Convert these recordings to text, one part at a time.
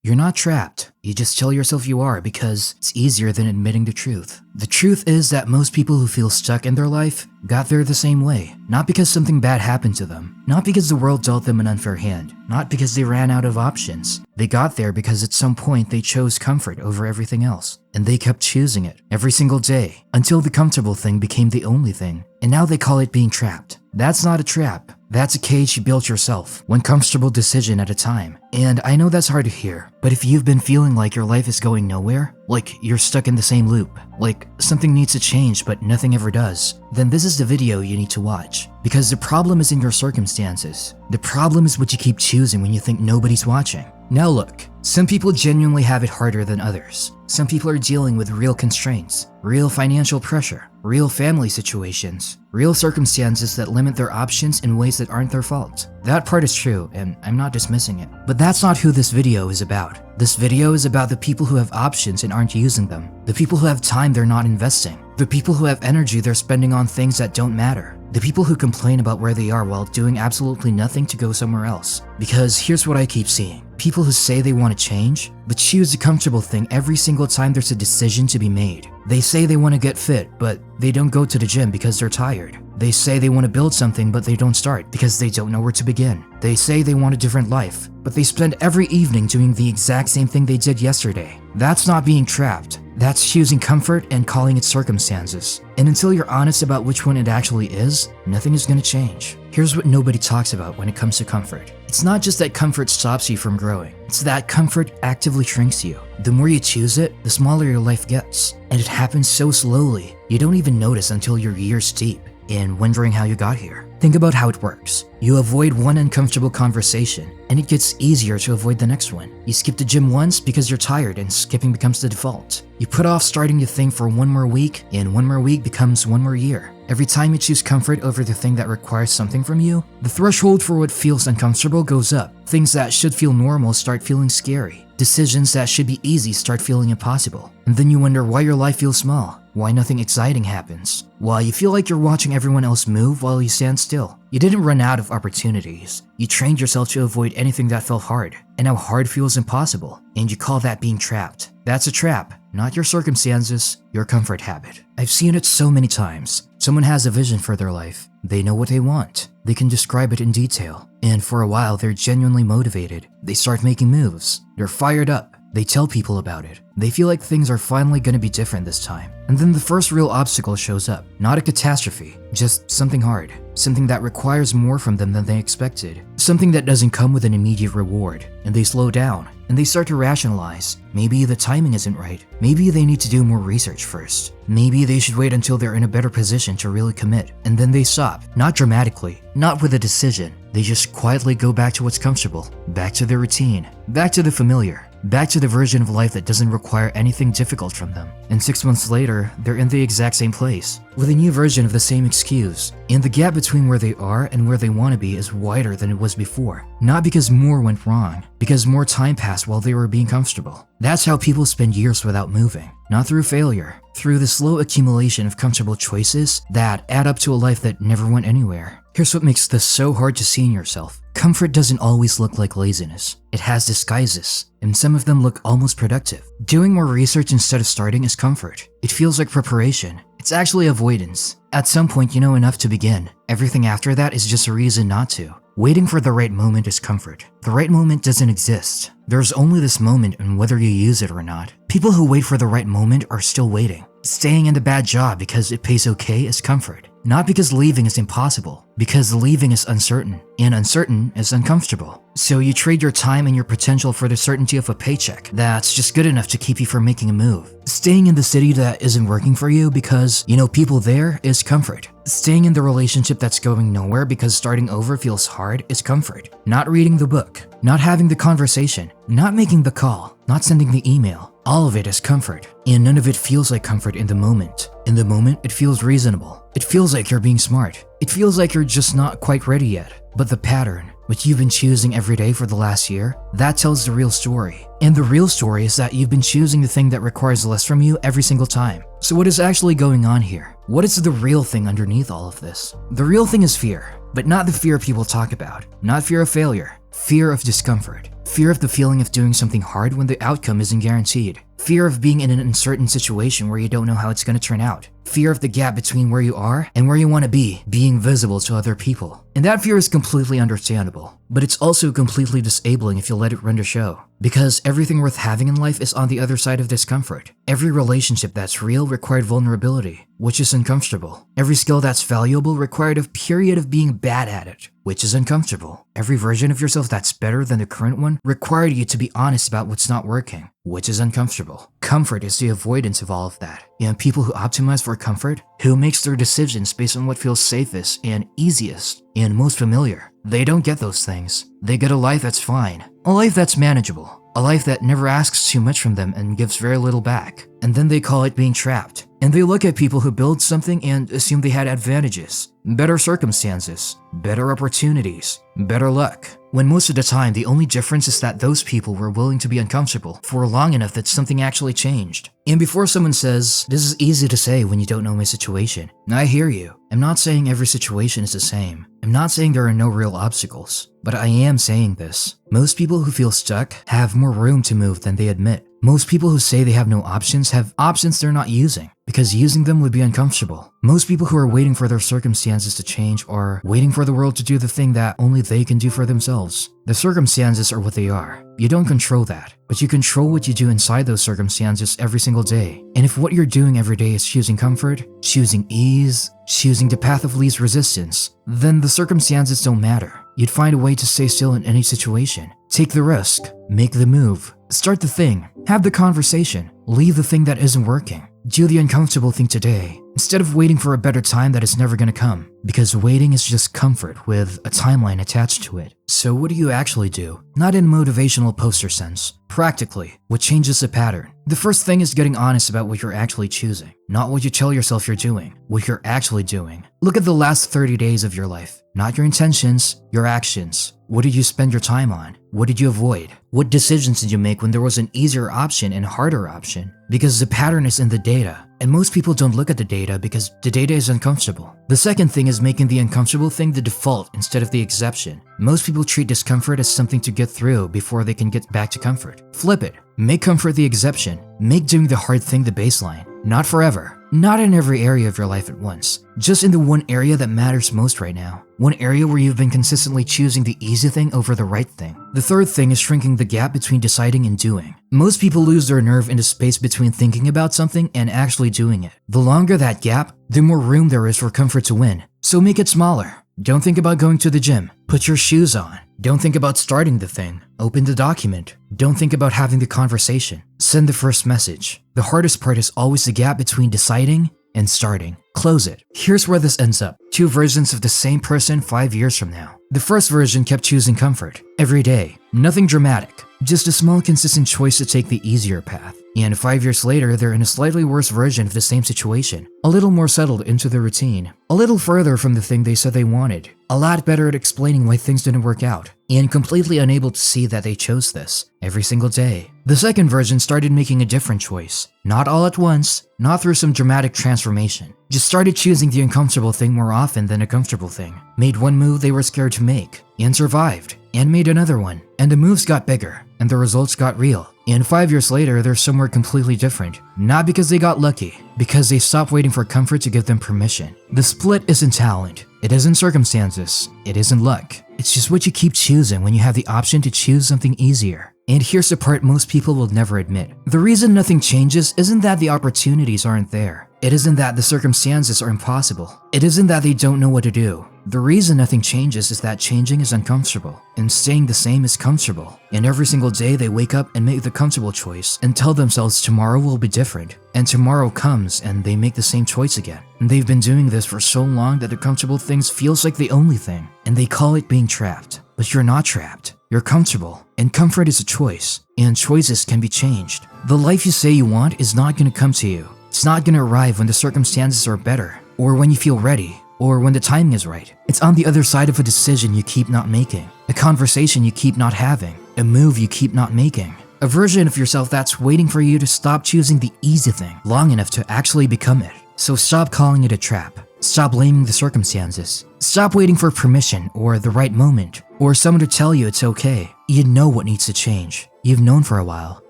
You're not trapped. You just tell yourself you are because it's easier than admitting the truth. The truth is that most people who feel stuck in their life got there the same way. Not because something bad happened to them. Not because the world dealt them an unfair hand. Not because they ran out of options. They got there because at some point they chose comfort over everything else. And they kept choosing it every single day until the comfortable thing became the only thing. And now they call it being trapped. That's not a trap. That's a cage you built yourself, one comfortable decision at a time. And I know that's hard to hear, but if you've been feeling like your life is going nowhere, like you're stuck in the same loop, like something needs to change but nothing ever does, then this is the video you need to watch. Because the problem isn't your circumstances. The problem is what you keep choosing when you think nobody's watching. Now look, some people genuinely have it harder than others. Some people are dealing with real constraints, real financial pressure, real family situations, real circumstances that limit their options in ways that aren't their fault. That part is true, and I'm not dismissing it. But that's not who this video is about. This video is about the people who have options and aren't using them. The people who have time they're not investing. The people who have energy they're spending on things that don't matter. The people who complain about where they are while doing absolutely nothing to go somewhere else. Because here's what I keep seeing. People who say they want to change, but choose the comfortable thing every single time there's a decision to be made. They say they want to get fit, but they don't go to the gym because they're tired. They say they want to build something, but they don't start because they don't know where to begin. They say they want a different life, but they spend every evening doing the exact same thing they did yesterday. That's not being trapped. That's choosing comfort and calling it circumstances. And until you're honest about which one it actually is, nothing is going to change. Here's what nobody talks about when it comes to comfort. It's not just that comfort stops you from growing. It's that comfort actively shrinks you. The more you choose it, the smaller your life gets. And it happens so slowly, you don't even notice until you're years deep in wondering how you got here. Think about how it works. You avoid one uncomfortable conversation, and it gets easier to avoid the next one. You skip the gym once because you're tired and skipping becomes the default. You put off starting the thing for one more week, and one more week becomes one more year. Every time you choose comfort over the thing that requires something from you, the threshold for what feels uncomfortable goes up. Things that should feel normal start feeling scary. Decisions that should be easy start feeling impossible. And then you wonder why your life feels small, why nothing exciting happens, why you feel like you're watching everyone else move while you stand still. You didn't run out of opportunities. You trained yourself to avoid anything that felt hard, and now hard feels impossible, and you call that being trapped. That's a trap, not your circumstances, your comfort habit. I've seen it so many times. Someone has a vision for their life. They know what they want. They can describe it in detail. And for a while, they're genuinely motivated. They start making moves. They're fired up. They tell people about it. They feel like things are finally going to be different this time. And then the first real obstacle shows up. Not a catastrophe, just something hard. Something that requires more from them than they expected. Something that doesn't come with an immediate reward. And they slow down. And they start to rationalize. Maybe the timing isn't right. Maybe they need to do more research first. Maybe they should wait until they're in a better position to really commit. And then they stop. Not dramatically. Not with a decision. They just quietly go back to what's comfortable. Back to their routine. Back to the familiar. Back to the version of life that doesn't require anything difficult from them. And 6 months later, they're in the exact same place, with a new version of the same excuse. And the gap between where they are and where they want to be is wider than it was before. Not because more went wrong, because more time passed while they were being comfortable. That's how people spend years without moving. Not through failure, through the slow accumulation of comfortable choices that add up to a life that never went anywhere. Here's what makes this so hard to see in yourself. Comfort doesn't always look like laziness. It has disguises, and some of them look almost productive. Doing more research instead of starting is comfort. It feels like preparation. It's actually avoidance. At some point, you know enough to begin. Everything after that is just a reason not to. Waiting for the right moment is comfort. The right moment doesn't exist. There's only this moment and whether you use it or not. People who wait for the right moment are still waiting. Staying in the bad job because it pays okay is comfort. Not because leaving is impossible, because leaving is uncertain, and uncertain is uncomfortable. So you trade your time and your potential for the certainty of a paycheck that's just good enough to keep you from making a move. Staying in the city that isn't working for you because you know people there is comfort. Staying in the relationship that's going nowhere because starting over feels hard is comfort. Not reading the book, not having the conversation, not making the call, not sending the email. All of it is comfort, and none of it feels like comfort in the moment. In the moment, it feels reasonable. It feels like you're being smart. It feels like you're just not quite ready yet. But the pattern, which you've been choosing every day for the last year, that tells the real story. And the real story is that you've been choosing the thing that requires less from you every single time. So what is actually going on here? What is the real thing underneath all of this? The real thing is fear, but not the fear people talk about. Not fear of failure. Fear of discomfort. Fear of the feeling of doing something hard when the outcome isn't guaranteed. Fear of being in an uncertain situation where you don't know how it's going to turn out. Fear of the gap between where you are and where you want to be being visible to other people. And that fear is completely understandable, but it's also completely disabling if you let it run the show. Because everything worth having in life is on the other side of discomfort. Every relationship that's real required vulnerability, which is uncomfortable. Every skill that's valuable required a period of being bad at it, which is uncomfortable. Every version of yourself that's better than the current one required you to be honest about what's not working, which is uncomfortable. Comfort is the avoidance of all of that. And people who optimize for comfort, who makes their decisions based on what feels safest and easiest and most familiar, they don't get those things. They get a life that's fine, a life that's manageable, a life that never asks too much from them and gives very little back. And then they call it being trapped. And they look at people who build something and assume they had advantages, better circumstances, better opportunities, better luck. When most of the time, the only difference is that those people were willing to be uncomfortable for long enough that something actually changed. And before someone says, "This is easy to say when you don't know my situation," I hear you. I'm not saying every situation is the same. I'm not saying there are no real obstacles. But I am saying this. Most people who feel stuck have more room to move than they admit. Most people who say they have no options have options they're not using, because using them would be uncomfortable. Most people who are waiting for their circumstances to change are waiting for the world to do the thing that only they can do for themselves. The circumstances are what they are. You don't control that, but you control what you do inside those circumstances every single day. And if what you're doing every day is choosing comfort, choosing ease, choosing the path of least resistance, then the circumstances don't matter. You'd find a way to stay still in any situation. Take the risk, make the move, start the thing, have the conversation, leave the thing that isn't working. Do the uncomfortable thing today, instead of waiting for a better time that is never gonna come. Because waiting is just comfort with a timeline attached to it. So what do you actually do? Not in a motivational poster sense. Practically, what changes the pattern? The first thing is getting honest about what you're actually choosing. Not what you tell yourself you're doing, what you're actually doing. Look at the last 30 days of your life. Not your intentions, your actions. What did you spend your time on? What did you avoid? What decisions did you make when there was an easier option and a harder option? Because the pattern is in the data, and most people don't look at the data because the data is uncomfortable. The second thing is making the uncomfortable thing the default instead of the exception. Most people treat discomfort as something to get through before they can get back to comfort. Flip it. Make comfort the exception. Make doing the hard thing the baseline. Not forever. Not in every area of your life at once. Just in the one area that matters most right now. One area where you've been consistently choosing the easy thing over the right thing. The third thing is shrinking the gap between deciding and doing. Most people lose their nerve in the space between thinking about something and actually doing it. The longer that gap, the more room there is for comfort to win. So make it smaller. Don't think about going to the gym. Put your shoes on. Don't think about starting the thing. Open the document. Don't think about having the conversation. Send the first message. The hardest part is always the gap between deciding and starting. Close it. Here's where this ends up. Two versions of the same person 5 years from now. The first version kept choosing comfort every day. Nothing dramatic. Just a small consistent choice to take the easier path. And 5 years later, they're in a slightly worse version of the same situation. A little more settled into the routine. A little further from the thing they said they wanted. A lot better at explaining why things didn't work out. And completely unable to see that they chose this every single day. The second version started making a different choice. Not all at once, not through some dramatic transformation. Just started choosing the uncomfortable thing more often than a comfortable thing. Made one move they were scared to make, and survived. And made another one. And the moves got bigger, and the results got real. And 5 years later, they're somewhere completely different. Not because they got lucky, because they stopped waiting for comfort to give them permission. The split isn't talent. It isn't circumstances. It isn't luck. It's just what you keep choosing when you have the option to choose something easier. And here's the part most people will never admit. The reason nothing changes isn't that the opportunities aren't there. It isn't that the circumstances are impossible. It isn't that they don't know what to do. The reason nothing changes is that changing is uncomfortable, and staying the same is comfortable. And every single day they wake up and make the comfortable choice and tell themselves tomorrow will be different. And tomorrow comes and they make the same choice again. And they've been doing this for so long that the comfortable things feels like the only thing. And they call it being trapped. But you're not trapped. You're comfortable. And comfort is a choice. And choices can be changed. The life you say you want is not going to come to you. It's not going to arrive when the circumstances are better, or when you feel ready, or when the timing is right. It's on the other side of a decision you keep not making, a conversation you keep not having, a move you keep not making, a version of yourself that's waiting for you to stop choosing the easy thing long enough to actually become it. So stop calling it a trap. Stop blaming the circumstances. Stop waiting for permission or the right moment or someone to tell you it's okay. You know what needs to change. You've known for a while.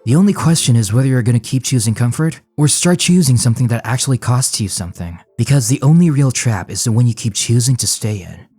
The only question is whether you're gonna keep choosing comfort or start choosing something that actually costs you something. Because the only real trap is the one you keep choosing to stay in.